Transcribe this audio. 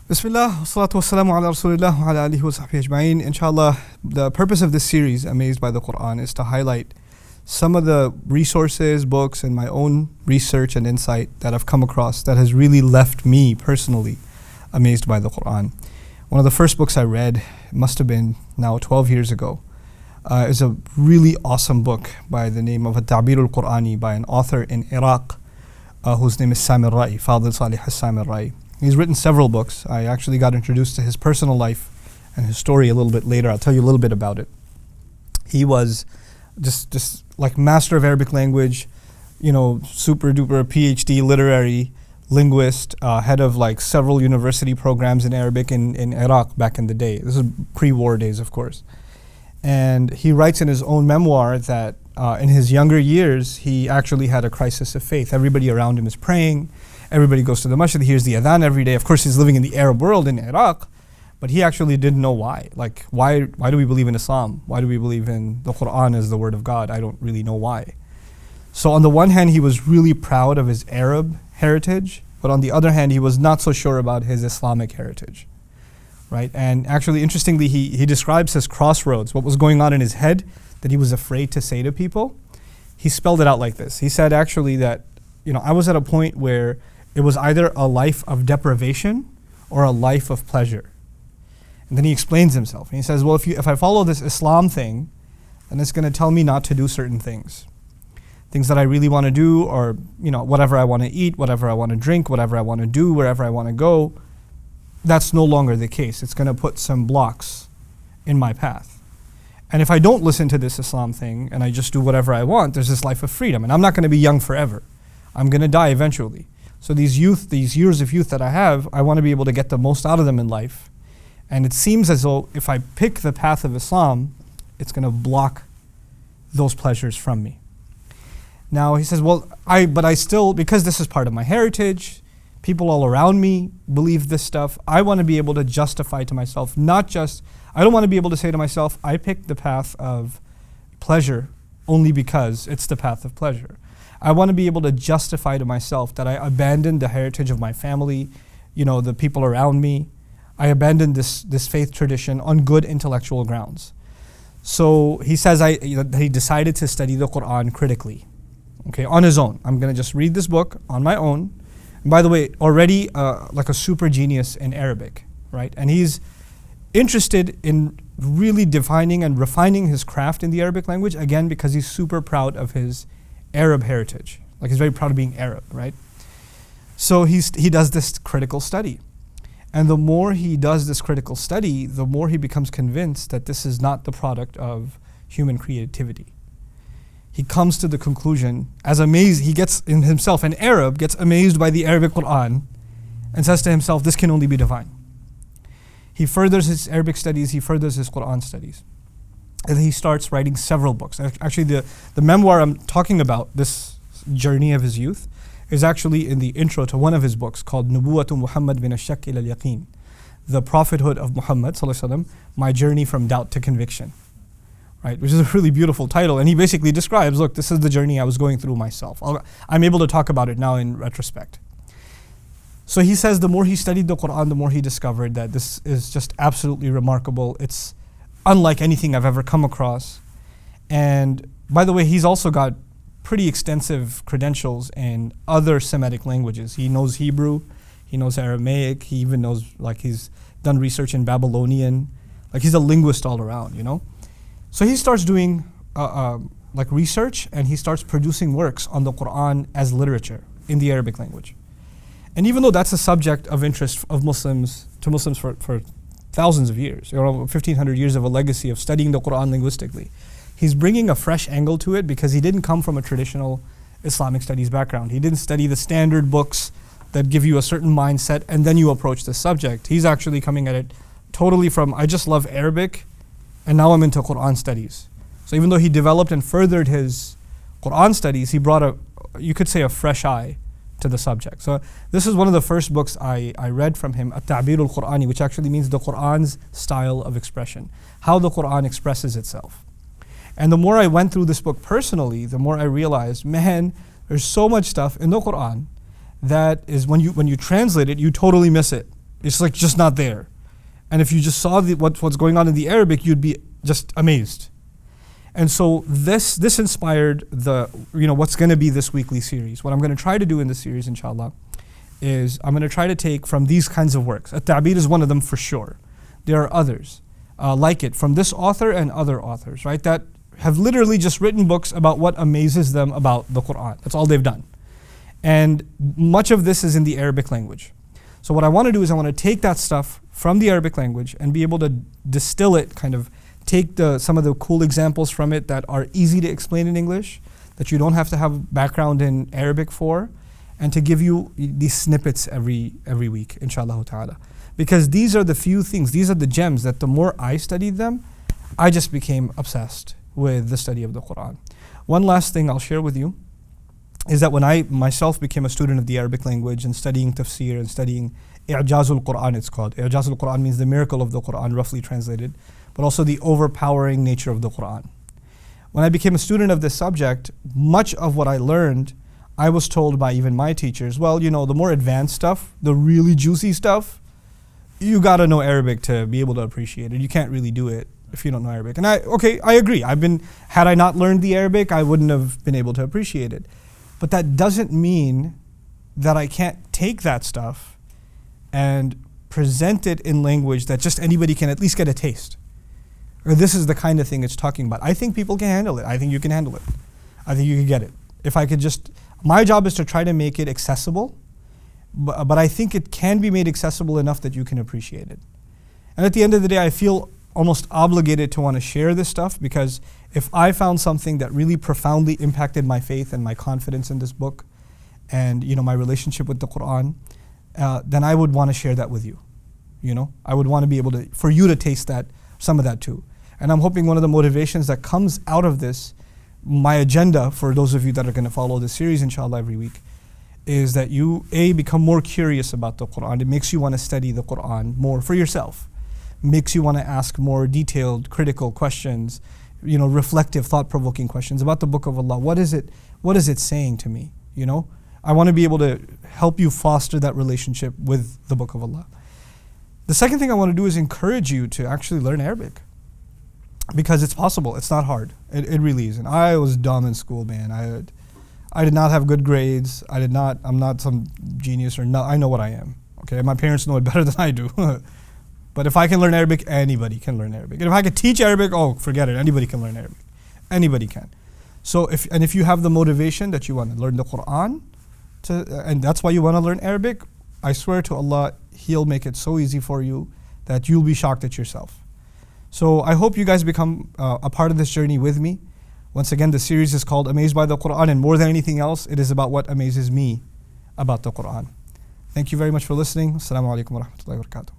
Bismillah, wassalatu wassalamu ala rasulillah wa ala alihi wa sahbihi ajma'in. Inshallah, the purpose of this series, Amazed by the Quran, is to highlight some of the resources, books, and my own research and insight that I've come across that has really left me personally amazed by the Quran. One of the first books I read, must have been now 12 years ago, is a really awesome book by the name of At-Ta'bir al-Qur'ani by an author in Iraq whose name is Samir Rai, Fadil Salih Samir Rai. He's written several books. I actually got introduced to his personal life and his story a little bit later. I'll tell you a little bit about it. He was just like master of Arabic language, you know, super duper PhD literary linguist, head of like several university programs in Arabic in Iraq back in the day. This is pre-war days, of course. And he writes in his own memoir that in his younger years, he actually had a crisis of faith. Everybody around him is praying. Everybody goes to the masjid, hears the adhan every day. Of course, he's living in the Arab world in Iraq, but he actually didn't know why. Like, why do we believe in Islam? Why do we believe in the Quran as the word of God? I don't really know why. So on the one hand, he was really proud of his Arab heritage, but on the other hand, he was not so sure about his Islamic heritage, right? And actually, interestingly, he describes his crossroads, what was going on in his head that he was afraid to say to people. He spelled it out like this. He said actually that, you know, I was at a point where it was either a life of deprivation or a life of pleasure. And then he explains himself. And he says, well, if I follow this Islam thing, then it's going to tell me not to do certain things. Things that I really want to do, or, you know, whatever I want to eat, whatever I want to drink, whatever I want to do, wherever I want to go, that's no longer the case. It's going to put some blocks in my path. And if I don't listen to this Islam thing and I just do whatever I want, there's this life of freedom. And I'm not going to be young forever. I'm going to die eventually. So these years of youth that I have, I want to be able to get the most out of them in life. And it seems as though if I pick the path of Islam, it's going to block those pleasures from me. Now he says, well, but I still, because this is part of my heritage, people all around me believe this stuff, I want to be able to justify to myself, I don't want to be able to say to myself, I picked the path of pleasure only because it's the path of pleasure. I want to be able to justify to myself that I abandoned the heritage of my family, you know, the people around me. I abandoned this faith tradition on good intellectual grounds. So he says he decided to study the Quran critically, okay, on his own. I'm going to just read this book on my own. And by the way, already like a super genius in Arabic, right? And he's interested in really defining and refining his craft in the Arabic language, again, because he's super proud of his Arab heritage. Like, he's very proud of being Arab, right? So he does this critical study. And the more he does this critical study, the more he becomes convinced that this is not the product of human creativity. He comes to the conclusion, he gets in himself, an Arab gets amazed by the Arabic Quran and says to himself, this can only be divine. He furthers his Arabic studies, he furthers his Quran studies. And he starts writing several books. Actually, the memoir I'm talking about, this journey of his youth, is actually in the intro to one of his books called Nubuwatu Muhammad bin Ash-Shakk ila al-Yaqeen, the prophethood of Muhammad sallallahu alaihi wasallam, my journey from doubt to conviction, right? Which is a really beautiful title. And he basically describes, look, this is the journey I was going through myself. I'm able to talk about it now in retrospect. So he says the more he studied the Quran, the more he discovered that this is just absolutely remarkable. It's unlike anything I've ever come across. And by the way, he's also got pretty extensive credentials in other Semitic languages. He knows Hebrew, he knows Aramaic, he even knows, like, he's done research in Babylonian. Like, he's a linguist all around, you know? So he starts doing like research, and he starts producing works on the Quran as literature in the Arabic language. And even though that's a subject of interest of Muslims for thousands of years, 1,500 years of a legacy of studying the Quran linguistically, he's bringing a fresh angle to it because he didn't come from a traditional Islamic studies background. He didn't study the standard books that give you a certain mindset and then you approach the subject. He's actually coming at it totally from, I just love Arabic and now I'm into Quran studies. So even though he developed and furthered his Quran studies, he brought you could say a fresh eye to the subject. So this is one of the first books I read from him, At-Ta'bir al-Qur'ani, which actually means the Qur'an's style of expression, how the Qur'an expresses itself. And the more I went through this book personally, the more I realized, man, there's so much stuff in the Qur'an that is when you translate it, you totally miss it. It's like just not there. And if you just saw what's going on in the Arabic, you'd be just amazed. And so this inspired what's going to be this weekly series. What I'm going to try to do in this series, inshallah, is I'm going to try to take from these kinds of works. At-Ta'bir is one of them for sure. There are others like it from this author and other authors, right, that have literally just written books about what amazes them about the Quran. That's all they've done. And much of this is in the Arabic language. So what I want to do is I want to take that stuff from the Arabic language and be able to distill it, kind of take some of the cool examples from it that are easy to explain in English, that you don't have to have background in Arabic for, and to give you these snippets every week, inshallah ta'ala. Because these are the few things, these are the gems that the more I studied them, I just became obsessed with the study of the Quran. One last thing I'll share with you is that when I myself became a student of the Arabic language and studying tafsir and studying I'jazul Quran, it's called. I'jazul Quran means the miracle of the Quran, roughly translated, but also the overpowering nature of the Quran. When I became a student of this subject, much of what I learned, I was told by even my teachers, well, the more advanced stuff, the really juicy stuff, you gotta know Arabic to be able to appreciate it. You can't really do it if you don't know Arabic. And I agree. Had I not learned the Arabic, I wouldn't have been able to appreciate it. But that doesn't mean that I can't take that stuff and present it in language that just anybody can at least get a taste. Or this is the kind of thing it's talking about. I think people can handle it. I think you can handle it. I think you can get it. If I could my job is to try to make it accessible, but I think it can be made accessible enough that you can appreciate it. And at the end of the day, I feel almost obligated to want to share this stuff, because if I found something that really profoundly impacted my faith and my confidence in this book and my relationship with the Quran, then I would want to share that with you. I would want to be able for you to taste some of that too. And I'm hoping one of the motivations that comes out of this, my agenda for those of you that are going to follow this series inshallah every week, is that you become more curious about the Quran. It makes you want to study the Quran more for yourself. Makes you want to ask more detailed, critical questions, reflective, thought-provoking questions about the Book of Allah. What is it saying to me? I want to be able to help you foster that relationship with the Book of Allah. The second thing I want to do is encourage you to actually learn Arabic, because it's possible. It's not hard. It really isn't. I was dumb in school, man. I did not have good grades. I'm not some genius I know what I am. Okay, my parents know it better than I do. But if I can learn Arabic, anybody can learn Arabic. And if I could teach Arabic, forget it. Anybody can learn Arabic. Anybody can. So if you have the motivation that you want to learn the Quran, and that's why you want to learn Arabic, I swear to Allah, He'll make it so easy for you that you'll be shocked at yourself. So I hope you guys become a part of this journey with me. Once again, the series is called Amazed by the Quran, and more than anything else, it is about what amazes me about the Quran. Thank you very much for listening. Assalamu alaikum wa rahmatullahi wa barakatuh.